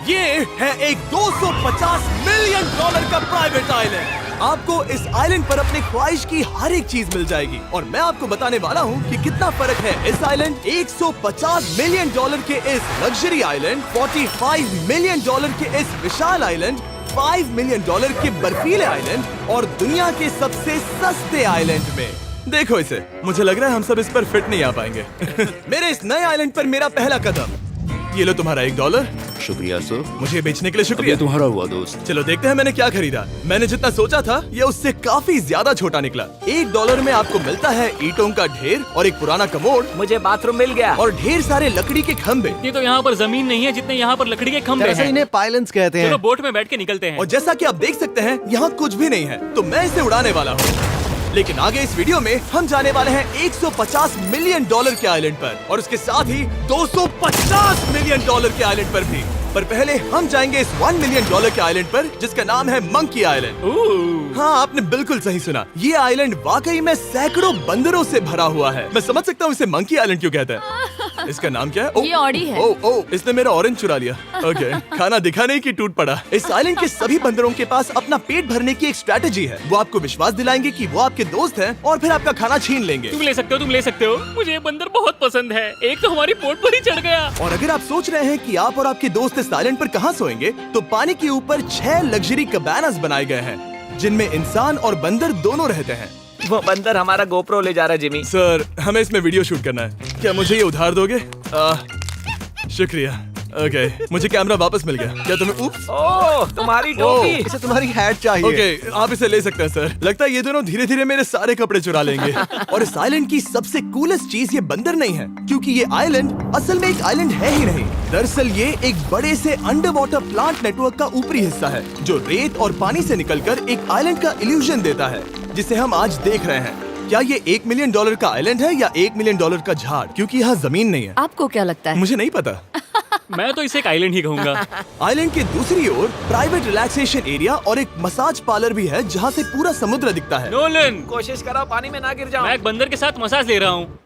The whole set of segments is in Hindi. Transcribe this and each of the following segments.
ये है एक 250 मिलियन डॉलर का प्राइवेट आइलैंड। आपको इस आइलैंड पर अपनी ख्वाहिश की हर एक चीज मिल जाएगी और मैं आपको बताने वाला हूँ कि कितना फर्क है इस आइलैंड 150 मिलियन डॉलर के इस लग्जरी आइलैंड, 45 मिलियन डॉलर के इस विशाल आइलैंड, 5 मिलियन डॉलर के बर्फीले आइलैंड और दुनिया के सबसे सस्ते आइलैंड में। देखो इसे, मुझे लग रहा है हम सब इस पर फिट नहीं आ पाएंगे। मेरे इस नए आइलैंड पर मेरा पहला कदम। ये लो तुम्हारा $1। शुक्रिया सर। मुझे बेचने के लिए ये शुक्रिया। तुम्हारा हुआ दोस्त। चलो देखते हैं मैंने क्या खरीदा। मैंने जितना सोचा था ये उससे काफी ज्यादा छोटा निकला। $1 में आपको मिलता है ईंटों का ढेर और एक पुराना कमोड। मुझे बाथरूम मिल गया। और ढेर सारे लकड़ी के खंभे। ये तो यहाँ पर जमीन नहीं है जितने यहाँ पर लकड़ी के खंभे दरअसल हैं। इन्हें पाइलन्स कहते चलो हैं। बोट में बैठ के निकलते हैं। और जैसा कि आप देख सकते हैं यहाँ कुछ भी नहीं है, तो मैं इसे उड़ाने वाला हूँ। लेकिन आगे इस वीडियो में हम जाने वाले हैं 150 मिलियन डॉलर के आइलैंड पर और उसके साथ ही 250 मिलियन डॉलर के आइलैंड पर भी। पर पहले हम जाएंगे इस 1 मिलियन डॉलर के आइलैंड पर जिसका नाम है मंकी आइलैंड। हाँ, आपने बिल्कुल सही सुना। ये आइलैंड वाकई में सैकड़ों बंदरों से भरा हुआ है। मैं समझ सकता हूँ इसे मंकी आइलैंड क्यों कहते हैं। इसका नाम क्या है? ये ऑडी है। ओ, इसने मेरा ऑरेंज चुरा लिया। ओके, खाना दिखा नहीं कि टूट पड़ा। इस आइलैंड के सभी बंदरों के पास अपना पेट भरने की एक स्ट्रैटेजी है। वो आपको विश्वास दिलाएंगे कि वो आपके दोस्त हैं और फिर आपका खाना छीन लेंगे। तुम ले सकते हो, तुम ले सकते हो। मुझे ये बंदर बहुत पसंद है। एक तो हमारी बोट पर ही चढ़ गया। और अगर आप सोच रहे हैं कि आप और आपके दोस्त इस आइलैंड पर कहाँ सोएंगे, तो पानी के ऊपर 6 लग्जरी कबानास बनाए गए हैं जिनमें इंसान और बंदर दोनों रहते हैं। वो बंदर हमारा गोप्रो ले जा रहा है जिमी। सर, हमें इसमें वीडियो शूट करना है। क्या मुझे ये उधार दोगे? शुक्रिया। ओके, मुझे कैमरा वापस मिल गया। क्या तुम्हें ओह, तुम्हारी टोपी। इसे तुम्हारी हैट चाहिए। ओके, आप इसे ले सकते हैं सर। लगता है ये दोनों धीरे धीरे मेरे सारे कपड़े चुरा लेंगे। और इस आइलैंड की सबसे कूलेस्ट चीज ये बंदर नहीं है, क्योंकि ये आइलैंड असल में एक आइलैंड है ही नहीं। दरअसल ये एक बड़े से अंडर वाटर प्लांट नेटवर्क का ऊपरी हिस्सा है जो रेत और पानी से निकलकर एक आइलैंड का इल्यूजन देता है जिसे हम आज देख रहे हैं। क्या ये $1 मिलियन का आइलैंड है या $1 मिलियन का झाड़? क्योंकि यहाँ जमीन नहीं है। आपको क्या लगता है? मुझे नहीं पता। मैं तो इसे एक आइलैंड ही कहूँगा। आइलैंड के दूसरी ओर प्राइवेट रिलैक्सेशन एरिया और एक मसाज पार्लर भी है जहाँ से पूरा समुद्र दिखता है। नोलन, कोशिश करो पानी में ना गिर जाओ। मैं एक बंदर के साथ मसाज ले रहा हूँ।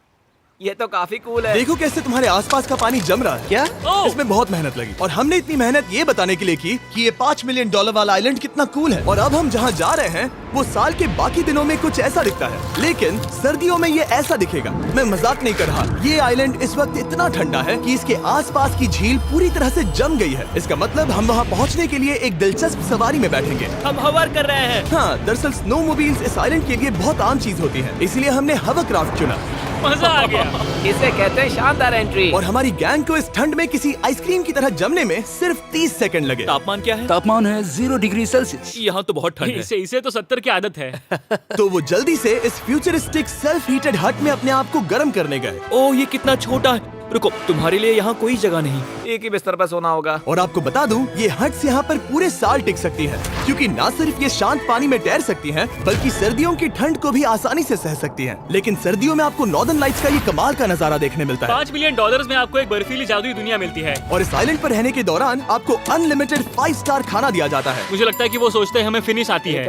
ये तो काफी कूल है। देखो कैसे तुम्हारे आसपास का पानी जम रहा है। क्या? ओह! इसमें बहुत मेहनत लगी और हमने इतनी मेहनत ये बताने के लिए की कि ये $5 मिलियन वाला आइलैंड कितना कूल है। और अब हम जहाँ जा रहे हैं वो साल के बाकी दिनों में कुछ ऐसा दिखता है, लेकिन सर्दियों में ये ऐसा दिखेगा। मैं मजाक नहीं कर रहा। ये आइलैंड इस वक्त इतना ठंडा है कि इसके आसपास की झील पूरी तरह से जम गई है। इसका मतलब हम वहाँ पहुँचने के लिए एक दिलचस्प सवारी में बैठेंगे। हम हवर कर रहे हैं। हाँ, दरअसल स्नोमोबाइल्स इस आइलैंड के लिए बहुत आम चीज होती है, इसलिए हमने हवरक्राफ्ट चुना। मजा आ गया। इसे कहते हैं शानदार एंट्री। और हमारी गैंग को इस ठंड में किसी आइसक्रीम की तरह जमने में सिर्फ 30 सेकंड लगे। तापमान क्या है? तापमान है 0 डिग्री सेल्सियस। यहाँ तो बहुत ठंड है। इसे तो 70 की आदत है। तो वो जल्दी से इस फ्यूचरिस्टिक सेल्फ हीटेड हट में अपने आप को गर्म करने गए। ओह, ये कितना छोटा है। रुको, तुम्हारे लिए यहाँ कोई जगह नहीं। एक ही बिस्तर पर सोना होगा। और आपको बता दूं, ये हट्स यहाँ पर पूरे साल टिक सकती हैं, क्योंकि न सिर्फ ये शांत पानी में तैर सकती हैं, बल्कि सर्दियों की ठंड को भी आसानी से सह सकती हैं। लेकिन सर्दियों में आपको नॉर्दर्न लाइट्स का ये कमाल का नजारा देखने मिलता है। $5 मिलियन में आपको एक बर्फीली जादुई दुनिया मिलती है। और इस आइलैंड पर रहने के दौरान आपको अनलिमिटेड 5 स्टार खाना दिया जाता है। मुझे लगता है कि वो सोचते हैं हमें फिनिश आती है।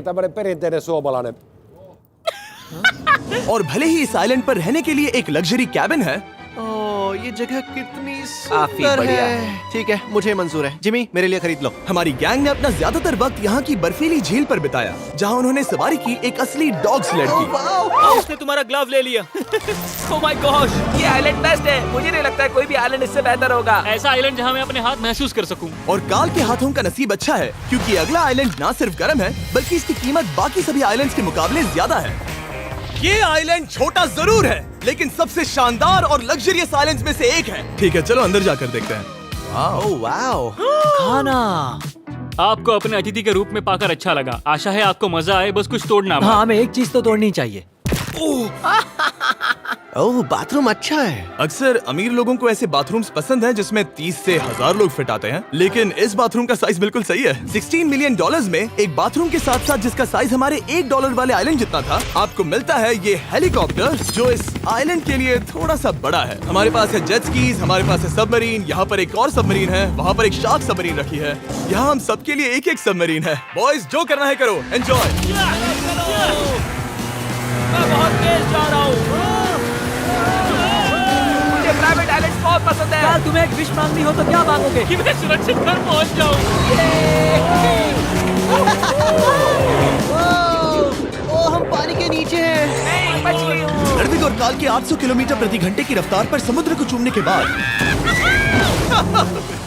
और भले ही इस आइलैंड पर रहने के लिए एक लग्जरी कैबिन है, ओह, ये जगह कितनी काफी सुंदर बढ़िया है। ठीक है, मुझे मंजूर है। जिमी, मेरे लिए खरीद लो। हमारी गैंग ने अपना ज्यादातर वक्त यहाँ की बर्फीली झील पर बिताया, जहाँ उन्होंने सवारी की एक असली डॉग स्लेड की। उसने तुम्हारा ग्लव ले लिया। Oh my gosh. ये आइलैंड बेस्ट है। मुझे नहीं लगता है कोई भी आइलैंड इससे बेहतर होगा। ऐसा आइलैंड जहाँ मैं अपने हाथ महसूस कर सकूं। और काल के हाथों का नसीब अच्छा है, क्योंकि अगला आइलैंड न सिर्फ गर्म है, बल्कि इसकी कीमत बाकी सभी आइलैंड्स के मुकाबले ज्यादा है। ये आइलैंड छोटा जरूर है, लेकिन सबसे शानदार और लग्जरियस आइलैंड्स में से एक है। ठीक है, चलो अंदर जाकर देखते हैं। Oh wow. खाना। आपको अपने अतिथि के रूप में पाकर अच्छा लगा। आशा है आपको मजा आए, बस कुछ तोड़ना मत। हाँ, हमें एक चीज तो तोड़नी चाहिए। ओह, बाथरूम अच्छा है। अक्सर अमीर लोगों को ऐसे बाथरूम्स पसंद हैं जिसमें 30 से 1000 लोग फिट आते हैं, लेकिन इस बाथरूम का साइज बिल्कुल सही है। $16 मिलियन में एक बाथरूम के साथ साथ जिसका साइज हमारे $1 वाले आइलैंड जितना था, आपको मिलता है ये हेलीकॉप्टर जो इस आइलैंड के लिए थोड़ा सा बड़ा है। हमारे पास है जेट स्कीज, हमारे पास है सबमरीन, यहाँ पर एक और सबमरीन है, वहाँ पर एक शार्क सबमरीन रखी है। यहाँ हम सबके लिए एक एक सबमरीन है। बॉयज, जो करना है करो, एंजॉय। मैं बहुत तेज जा रहा हूँ। मुझे प्राइवेट आइलैंड बहुत पसंद है। तुम्हें एक विश मांगनी हो तो क्या मांगोगे? कि मैं सुरक्षित घर पहुंच जाऊं। ओ, हम पानी के नीचे हैं। नहीं, बच गई हूँ। लड़विक और काल के 800 किलोमीटर प्रति घंटे की रफ्तार पर समुद्र को चूमने के बाद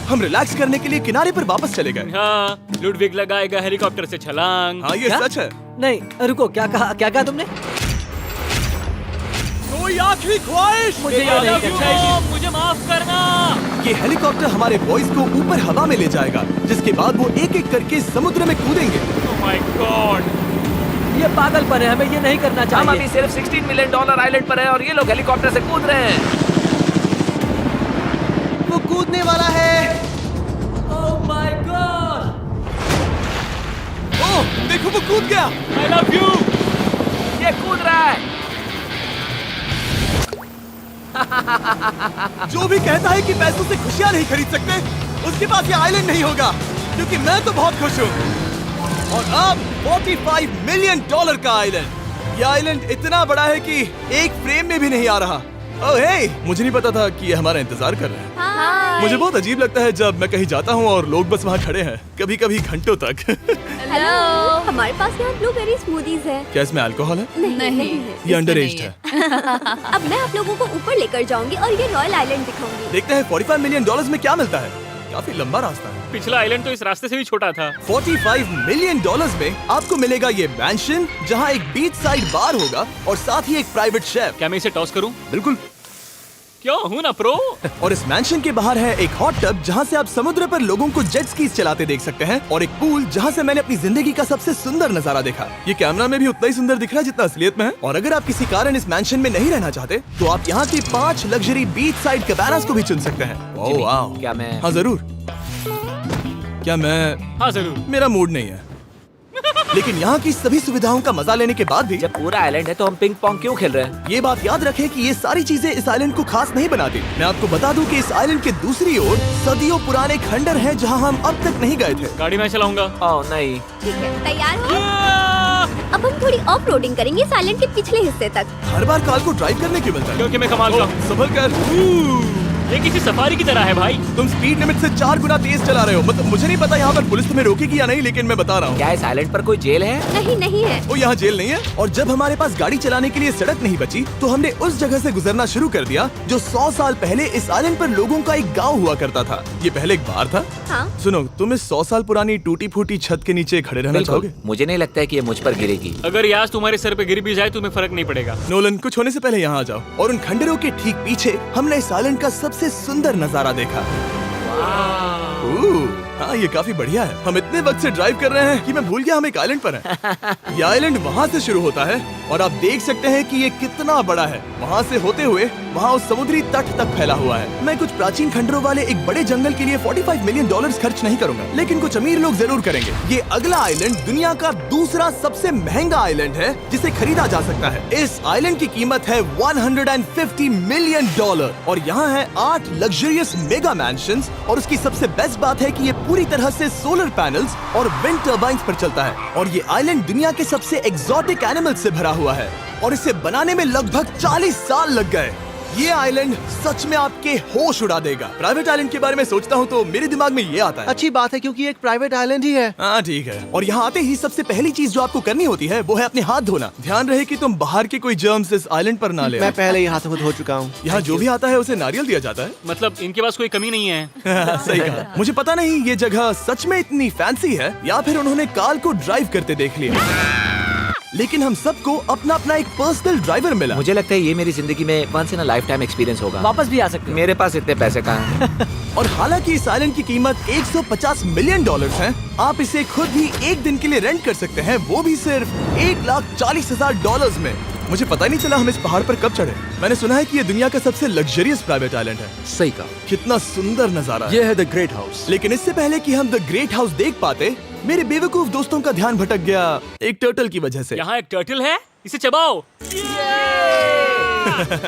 हम रिलैक्स करने के लिए किनारे पर वापस चले गए। हाँ, लुडविग लगाएगा हेलीकॉप्टर से छलांग। हाँ, ये क्या? सच है। नहीं रुको, क्या कहा तुमने? कोई आखिरी ख्वाहिश? मुझे ये नहीं करना। मुझे माफ करना। ये हेलीकॉप्टर हमारे बॉयज को ऊपर हवा में ले जाएगा, जिसके बाद वो एक एक करके समुद्र में कूदेंगे। ओह माय गॉड। ये पागलपन है, हमें ये नहीं करना हम चाहिए। अभी सिर्फ $16 मिलियन आइलैंड पर है और ये लोग हेलीकॉप्टर से कूद रहे हैं। वो कूदने वाला है। Oh my God. ओह, देखो वो कूद गया। I love you. ये कूद रहा है। जो भी कहता है कि पैसों से खुशियां नहीं खरीद सकते, उसके पास ये आइलैंड नहीं होगा, क्योंकि मैं तो बहुत खुश हूँ। और अब $45 मिलियन का आइलैंड। ये आइलैंड इतना बड़ा है कि एक फ्रेम में भी नहीं आ रहा। ओह हे, मुझे नहीं पता था कि ये हमारा इंतजार कर रहे हैं। मुझे बहुत अजीब लगता है जब मैं कहीं जाता हूँ और लोग बस वहाँ खड़े हैं, कभी कभी घंटों तक। हेलो, हमारे पास यहाँ ब्लूबेरी स्मूदीज है। क्या इसमें अल्कोहल है? नहीं ये अंडर एज है। अब मैं आप लोगों को ऊपर लेकर जाऊंगी और ये रॉयल आइलैंड दिखाऊंगी। देखते हैं $45 मिलियन में क्या मिलता है। काफी लंबा रास्ता है। पिछला आइलैंड तो इस रास्ते से भी छोटा था। $45 मिलियन में आपको मिलेगा ये मैंशन, जहाँ एक बीच साइड बार होगा और साथ ही एक प्राइवेट शेफ। क्या मैं इसे टॉस करूं? बिल्कुल। क्यों, हूं ना प्रो। और इस मैंशन के बाहर है एक हॉट टब, जहाँ से आप समुद्र पर लोगों को जेट स्कीज चलाते देख सकते हैं, और एक पूल जहाँ से मैंने अपनी जिंदगी का सबसे सुंदर नजारा देखा। ये कैमरा में भी उतना ही सुंदर दिख रहा है जितना असलियत में है। और अगर आप किसी कारण इस मैंशन में नहीं रहना चाहते, तो आप यहाँ की 5 लग्जरी बीच साइड कैबानास को भी चुन सकते हैं। ओह वाह। क्या मैं? हाँ जरूर। क्या मैं? हाँ जरूर। मेरा मूड नहीं है। लेकिन यहाँ की सभी सुविधाओं का मजा लेने के बाद भी जब पूरा आइलैंड है तो हम पिंग पोंग क्यों खेल रहे हैं? ये बात याद रखें कि ये सारी चीजें इस आइलैंड को खास नहीं बनाती। मैं आपको बता दूं कि इस आइलैंड के दूसरी ओर सदियों पुराने खंडर हैं, जहां हम अब तक नहीं गए थे। गाड़ी मैं चलाऊंगा। ओह नहीं। ठीक है, तैयार हो? अब हम थोड़ी ऑफ रोडिंग करेंगे इस आइलैंड के पिछले हिस्से तक। हर बार कार को ड्राइव करने क्यों मिलता है? क्योंकि मैं कमाल का ओह, हूं। संभल कर। ये किसी सफारी की तरह है भाई। तुम स्पीड लिमिट से 4 गुना तेज चला रहे हो। मतलब मुझे नहीं पता यहाँ पर पुलिस तुम्हें रोकेगी या नहीं, लेकिन मैं बता रहा हूँ। क्या इस आइलैंड पर कोई जेल है? नहीं है। वो यहाँ जेल नहीं है। और जब हमारे पास गाड़ी चलाने के लिए सड़क नहीं बची, तो हमने उस जगह से गुजरना शुरू कर दिया जो 100 साल पहले इस आइलैंड पर लोगों का एक गांव हुआ करता था। ये पहले एक बार था। हाँ? सुनो, तुम इस 100 साल पुरानी टूटी फूटी छत के नीचे खड़े रहना बिल्कुल। चाहोगे? मुझे नहीं लगता है कि ये मुझ पर गिरेगी। अगर ये आज तुम्हारे सर पे गिर भी जाए तुम्हें फर्क नहीं पड़ेगा। नोलन, कुछ होने से पहले यहाँ आ जाओ। और उन खंडरों के ठीक पीछे हमने इस आइलैंड का सबसे सुंदर नजारा देखा। हाँ, ये काफी बढ़िया है। हम इतने वक्त से ड्राइव कर रहे हैं कि मैं भूल गया हम एक आइलैंड पर हैं। ये आइलैंड वहाँ से शुरू होता है और आप देख सकते हैं कि ये कितना बड़ा है। वहाँ से होते हुए वहाँ उस समुद्री तट तक फैला हुआ है। मैं कुछ प्राचीन खंडरों वाले एक बड़े जंगल के लिए $45 मिलियन खर्च नहीं करूंगा, लेकिन कुछ अमीर लोग जरूर करेंगे। ये अगला आइलैंड दुनिया का दूसरा सबसे महंगा आइलैंड है जिसे खरीदा जा सकता है। इस आइलैंड की कीमत है $150 मिलियन और यहाँ है 8 लग्जरियस मेगा मैंशंस। और उसकी सबसे बेस्ट बात है कि ये पूरी तरह से सोलर पैनल्स और विंड टर्बाइन्स पर चलता है। और ये आइलैंड दुनिया के सबसे एक्सोटिक एनिमल्स से भरा हुआ है और इसे बनाने में लगभग 40 साल लग गए। ये आइलैंड सच में आपके होश उड़ा देगा। प्राइवेट आइलैंड के बारे में सोचता हूँ तो मेरे दिमाग में ये आता है। अच्छी बात है, क्योंकि एक प्राइवेट आइलैंड ही है। हाँ ठीक है। और यहाँ आते ही सबसे पहली चीज जो आपको करनी होती है वो है अपने हाथ धोना। ध्यान रहे कि तुम बाहर के कोई जर्म्स इस आइलैंड पर ना ले। मैं पहले ही हाथों को धो चुका हूँ। यहाँ जो भी आता है उसे नारियल दिया जाता है। मतलब इनके पास कोई कमी नहीं है। सही कहा। मुझे पता नहीं ये जगह सच में इतनी फैंसी है या फिर उन्होंने कार को ड्राइव करते देख लिया, लेकिन हम सबको अपना अपना एक पर्सनल ड्राइवर मिला। मुझे लगता है ये मेरी जिंदगी में once in a lifetime experience होगा। वापस भी आ सकते हो। मेरे पास इतने पैसे कहाँ हैं? और हालांकि इस आइलैंड की कीमत $150 मिलियन है, आप इसे खुद ही एक दिन के लिए रेंट कर सकते हैं, वो भी सिर्फ $1,40,000 में। मुझे पता ही नहीं चला हम इस पहाड़ पर कब चढ़े। मैंने सुना है कि ये दुनिया का सबसे लग्जरियस प्राइवेट आइलैंड है। सही कहा। कितना सुंदर नजारा है। ये है द ग्रेट हाउस। लेकिन इससे पहले कि हम द ग्रेट हाउस देख पाते, मेरे बेवकूफ दोस्तों का ध्यान भटक गया एक टर्टल की वजह से। यहाँ एक टर्टल है, इसे चबाओ।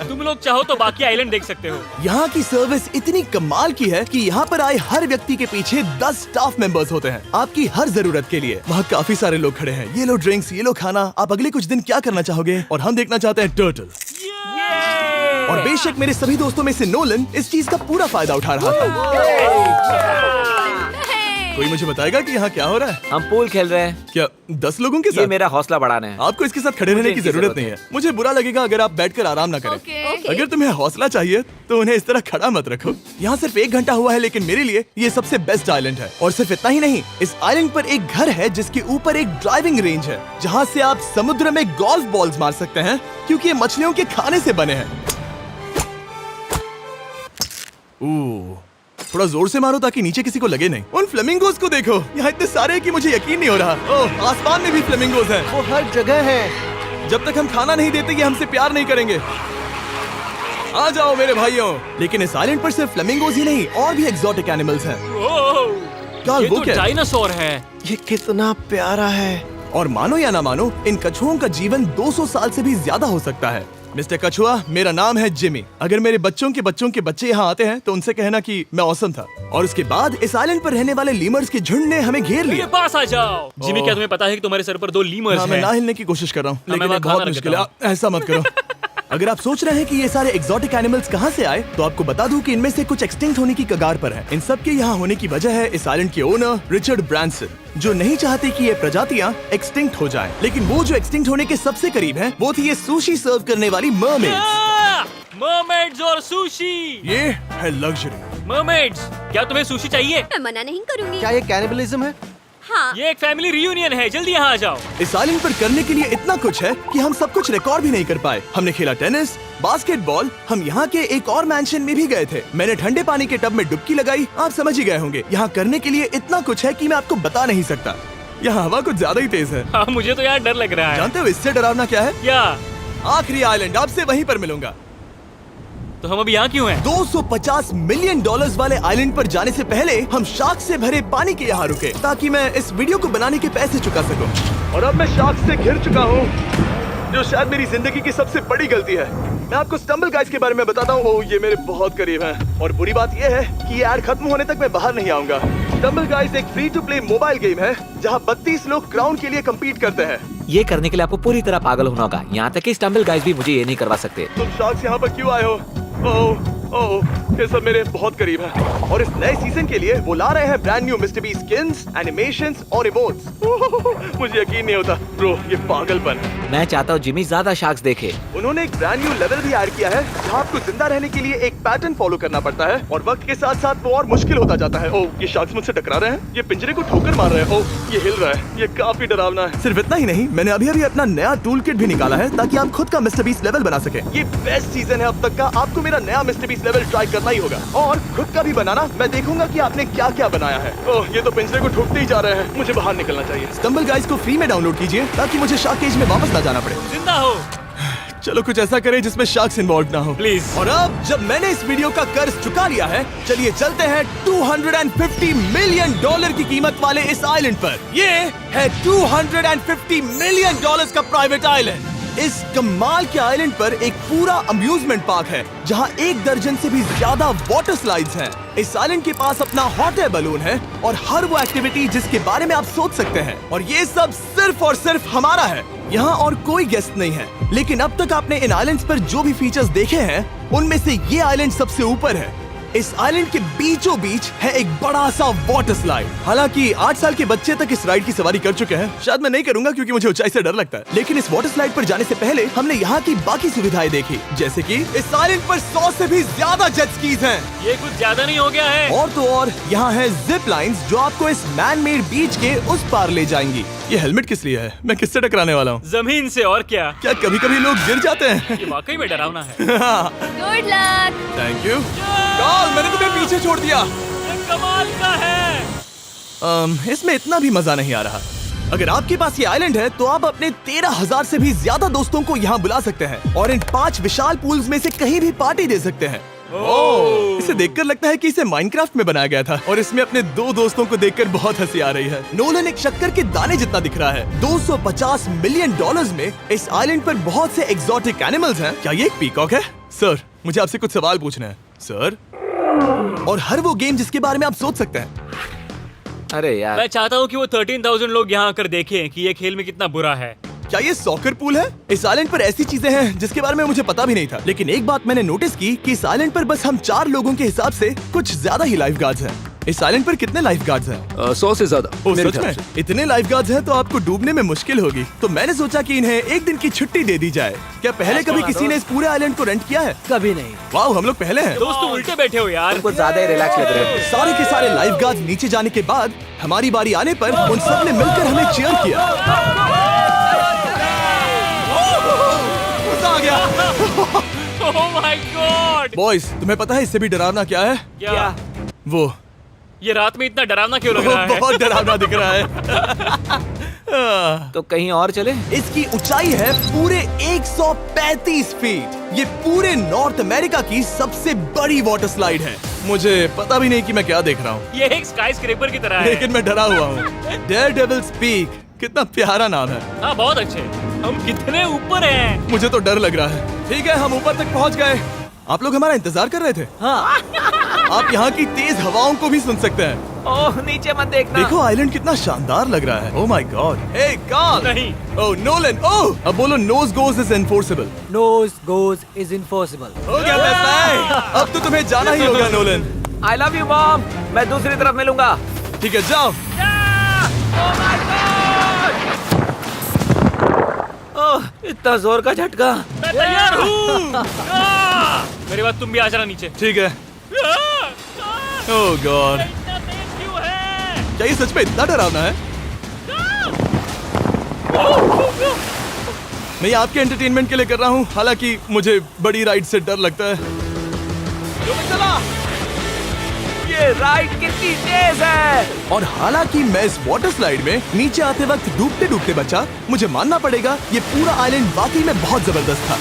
तुम लोग चाहो तो बाकी आइलैंड देख सकते हो। यहाँ की सर्विस इतनी कमाल की है कि यहाँ पर आए हर व्यक्ति के पीछे 10 स्टाफ मेंबर्स होते हैं आपकी हर जरूरत के लिए। वहाँ काफी सारे लोग खड़े हैं। ये लो ड्रिंक्स, ये लो खाना। आप अगले कुछ दिन क्या करना चाहोगे? और हम देखना चाहते हैं टर्टल। और बेशक मेरे सभी दोस्तों में से नोलन इस चीज का पूरा फायदा उठा रहा था। कोई मुझे बताएगा कि यहाँ क्या हो रहा है? हम पूल खेल रहे हैं। क्या 10 लोगों के ये साथ? मेरा हौसला बढ़ाना है। आपको इसके साथ खड़े रहने की इनकी जरूरत नहीं है। मुझे बुरा लगेगा अगर आप बैठकर आराम ना करें। ओके। अगर तुम्हें हौसला चाहिए तो उन्हें इस तरह खड़ा मत रखो। यहाँ सिर्फ 1 घंटा हुआ है, लेकिन मेरे लिए ये सबसे बेस्ट आइलैंड है। और सिर्फ इतना ही नहीं, इस आइलैंड पर एक घर है जिसके ऊपर एक ड्राइविंग रेंज है, जहाँ से आप समुद्र में गोल्फ बॉल्स मार सकते हैं, क्योंकि ये मछलियों के खाने से बने हैं। थोड़ा जोर से मारो ताकि नीचे किसी को लगे नहीं। उन फ्लेमिंगोज को देखो, यहाँ इतने सारे हैं कि मुझे यकीन नहीं हो रहा। ओह, आसमान में भी फ्लेमिंगोज हैं। वो हर जगह है। जब तक हम खाना नहीं देते ये हमसे प्यार नहीं करेंगे। आ जाओ मेरे भाइयों। लेकिन इस आइलैंड पर सिर्फ फ्लेमिंगोज ही नहीं, और भी एक्सोटिक एनिमल्स हैं। ये वो तो क्या है? डायनासोर है। ये कितना प्यारा है। और मानो या ना मानो, इन कछुओं का जीवन 200 साल से भी ज्यादा हो सकता है। मिस्टर कछुआ, मेरा नाम है जिमी। अगर मेरे बच्चों के बच्चे यहाँ आते हैं तो उनसे कहना कि मैं औसम था। और उसके बाद इस आइलैंड पर रहने वाले लीमर्स के झुंड ने हमें घेर मेरे लिया। पास आ जाओ। जिमी, क्या तुम्हें पता है कि तुम्हारे सर पर 2 लीमर्स हाँ, मैं हैं? ना हिलने की कोशिश कर रहा हूँ, मैं लेकिन वहाँ ये बहुत खाना मुश्किल है। रखता ऐसा मत करो। अगर आप सोच रहे हैं कि ये सारे एक्सोटिक एनिमल्स कहाँ से आए, तो आपको बता दूं कि इनमें से कुछ एक्सटिंक्ट होने की कगार पर हैं। इन सब के यहाँ होने की वजह है इस आइलैंड के ओनर रिचर्ड ब्रांसन, जो नहीं चाहते कि ये प्रजातियाँ एक्सटिंक्ट हो जाएं। लेकिन वो जो एक्सटिंक्ट होने के सबसे करीब हैं, वो थी ये सुशी सर्व करने वाली मरमेड्स। मरमेड्स और सुशी। ये है लग्जरी। मरमेड्स, क्या तुम्हें सुशी चाहिए? मैं मना नहीं करूंगी। क्या ये कैनिबलिज्म है? हाँ। ये एक फैमिली रियूनियन है, जल्दी यहाँ आ जाओ। इस आइलैंड पर करने के लिए इतना कुछ है कि हम सब कुछ रिकॉर्ड भी नहीं कर पाए। हमने खेला टेनिस, बास्केटबॉल, हम यहाँ के एक और मैंशन में भी गए थे। मैंने ठंडे पानी के टब में डुबकी लगाई। आप समझ ही गए होंगे, यहाँ करने के लिए इतना कुछ है कि मैं आपको बता नहीं सकता। यहाँ हवा कुछ ज्यादा ही तेज है। हाँ, मुझे तो यार डर लग रहा है। जानते हो इससे डरावना क्या है? क्या? आखिरी आइलैंड, आपसे वहीं पर मिलूंगा। तो हम अभी यहाँ क्यों हैं? $250 मिलियन वाले आइलैंड पर जाने से पहले हम शार्क से भरे पानी के यहाँ रुके, ताकि मैं इस वीडियो को बनाने के पैसे चुका सकूं। और अब मैं शार्क से घिर चुका हूँ, जो शायद मेरी जिंदगी की सबसे बड़ी गलती है। मैं आपको स्टम्बल गाइज के बारे में बताता हूँ। ओह, ये मेरे बहुत करीब हैं। और बुरी बात यह है कि ये ऐड खत्म होने तक मैं बाहर नहीं आऊंगा। स्टम्बल गाइज एक free to play mobile game है, जहाँ 32 लोग क्राउन के लिए कम्पीट करते हैं। ये करने के लिए आपको पूरी तरह पागल होना होगा। यहाँ तक कि स्टम्बल गाइज भी मुझे ये नहीं करवा सकते। तुम शार्क्स यहाँ पर क्यों आए हो? ओह, ये सब मेरे बहुत करीब है। और इस नए सीजन के लिए वो ला रहे हैं brand new mister beast skins, animations और इमोट्स। मुझे यकीन नहीं होता ब्रो, ये पागलपन है। मैं चाहता हूँ जिमी ज्यादा शार्क्स देखे। उन्होंने एक ब्रांड न्यू लेवल भी ऐड किया है, जहाँ आपको जिंदा रहने के लिए एक पैटर्न फॉलो करना पड़ता है, और वक्त के साथ साथ वो और मुश्किल होता जाता है। ओह, ये शार्क्स मुझसे टकरा रहे हैं, ये पिंजरे को ठोकर मार रहे हैं। ओह, ये हिल रहा है, ये काफी डरावना है। सिर्फ इतना ही नहीं, मैंने अभी अभी अपना नया टूल किट भी निकाला है, ताकि आप खुद का मिस्टर बीस्ट लेवल बना सके। ये बेस्ट सीजन है अब तक का। आपको मेरा नया मिस्टर बीस्ट लेवल ट्राई करना ही होगा, और खुद का भी बनाना। मैं देखूंगा कि आपने क्या क्या बनाया है। ओह, ये तो पिंजरे को ठोकते ही जा रहे हैं। मुझे बाहर निकलना चाहिए। स्टम्बल गाइज को फ्री में डाउनलोड कीजिए, ताकि मुझे शार्क केज में वापस ना जाना पड़े। जिंदा हो। चलो कुछ ऐसा करें जिसमें शार्क्स इन्वॉल्व ना हो, प्लीज। और अब जब मैंने इस वीडियो का कर्ज चुका लिया है, चलिए चलते हैं $250 मिलियन की कीमत वाले इस आइलैंड पर। ये है $250 मिलियन का प्राइवेट आइलैंड। इस कमाल के आइलैंड पर एक पूरा अम्यूजमेंट पार्क है, जहां 1 दर्जन से भी ज्यादा वाटर स्लाइड्स हैं। इस आइलैंड के पास अपना हॉट एयर बलून है, और हर वो एक्टिविटी जिसके बारे में आप सोच सकते हैं। और ये सब सिर्फ और सिर्फ हमारा है। यहाँ और कोई गेस्ट नहीं है। लेकिन अब तक आपने इन आइलैंड्स पर जो भी फीचर्स देखे हैं, उनमें से ये आइलैंड सबसे ऊपर है। इस आइलैंड के बीचों बीच है एक बड़ा सा वाटर स्लाइड। हालांकि 8 साल के बच्चे तक इस राइड की सवारी कर चुके हैं। शायद मैं नहीं करूंगा क्योंकि मुझे ऊंचाई से डर लगता है। लेकिन इस वाटर स्लाइड पर जाने से पहले हमने यहाँ की बाकी सुविधाएं देखी, जैसे कि इस आइलैंड पर 100 से भी ज्यादा जेट स्कीज हैं। ये कुछ ज्यादा नहीं हो गया है? और तो और यहाँ है जिप लाइन्स, जो आपको इस मैन मेड बीच के उस पार ले जाएंगी। ये हेलमेट किस लिए है? मैं किससे टकराने वाला हूँ? जमीन से, और क्या? क्या कभी कभी लोग गिर जाते हैं? ये वाकई में डरावना है। Good luck. Thank you. Carl, मैंने तुम्हें पीछे छोड़ दिया। ये कमाल का है। इसमें इतना भी मजा नहीं आ रहा। अगर आपके पास ये आइलैंड है, तो आप अपने 13,000 से भी ज्यादा दोस्तों को यहाँ बुला सकते हैं, और इन 5 विशाल पूल्स में से कहीं भी पार्टी दे सकते हैं। ओह, इसे देखकर लगता है कि इसे माइनक्राफ्ट में बनाया गया था, और इसमें अपने 2 दोस्तों को देखकर बहुत हंसी आ रही है। नोलन एक शक्कर के दाने जितना दिख रहा है। $250 मिलियन में इस आइलैंड पर बहुत से एक्सोटिक एनिमल्स हैं। क्या ये एक पीकॉक है? सर, मुझे आपसे कुछ सवाल पूछना है सर। और हर वो गेम जिसके बारे में आप सोच सकते हैं। अरे यार, मैं चाहता हूँ कि वो 13,000 लोग यहाँ आकर देखें कि ये खेल में कितना बुरा है। क्या ये सॉकर पूल है? इस आइलैंड पर ऐसी चीजें हैं जिसके बारे में मुझे पता भी नहीं था, लेकिन एक बात मैंने नोटिस की कि इस आइलैंड पर बस हम 4 लोगों के हिसाब से कुछ ज्यादा ही लाइफ गार्ड्स हैं। इस आइलैंड पर कितने लाइफ गार्ड्स हैं? 100 से ज्यादा ओ, मेरे सच ख्याल में? से। इतने लाइफ गार्ड्स हैं तो आपको डूबने में मुश्किल होगी। तो मैंने सोचा कि इन्हें एक दिन की छुट्टी दे दी जाए। क्या पहले कभी किसी ने इस पूरे आइलैंड को रेंट किया है? कभी नहीं। वाह, हम लोग पहले हैं। दोस्त तुम उल्टे बैठे हो यार। कुछ ज्यादा ही रिलैक्स लग रहे हो। सारे के सारे लाइफ गार्ड्स नीचे जाने के बाद हमारी बारी आने पर उन सब ने मिलकर हमें चीयर किया। मजा आ गया। ओह माय गॉड। बॉयज, तुम्हें पता है इससे भी डरावना क्या है? क्या? वो ये रात में इतना डरावना क्यों लग रहा है? बहुत डरावना दिख रहा है। तो कहीं और चले? इसकी ऊंचाई है पूरे 135 फीट। ये पूरे नॉर्थ अमेरिका की सबसे बड़ी वाटर स्लाइड है। मुझे पता भी नहीं कि मैं क्या देख रहा हूँ, ये एक स्काई स्क्रेपर की तरह है। लेकिन मैं डरा हुआ हूँ। डेयरडेविल्स पीक, कितना प्यारा नाम है। हाँ बहुत अच्छे। हम कितने ऊपर हैं। मुझे तो डर लग रहा है। ठीक है, हम ऊपर तक पहुँच गए। आप लोग हमारा इंतजार कर रहे थे? हाँ। आप यहाँ की तेज हवाओं को भी सुन सकते हैं। ओह नीचे मत देखना। देखो आइलैंड कितना शानदार लग रहा है। Oh my God. Hey Carl. नहीं। Oh Nolan. ओह, अब बोलो nose goes is enforceable. Nose goes is impossible. हो गया फैसला है। अब तो तुम्हें जाना ही होगा Nolan. I love you mom. मैं दूसरी तरफ मिलूंगा। ठीक है, जाओ। ओह इतना जोर का झटका। मैं तैयार हूँ। मेरे बाद तुम भी आ जाना नीचे। ठीक है। ओह गॉड, इतना तेज क्यों है? क्या ये सच में इतना डरावना है? मैं ये आपके एंटरटेनमेंट के लिए कर रहा हूँ, हालांकि मुझे बड़ी राइड से डर लगता है। ये राइड कितनी तेज है। और हालांकि मैं इस वाटर स्लाइड में नीचे आते वक्त डूबते डूबते बचा, मुझे मानना पड़ेगा ये पूरा आइलैंड वाकई में बहुत जबरदस्त था।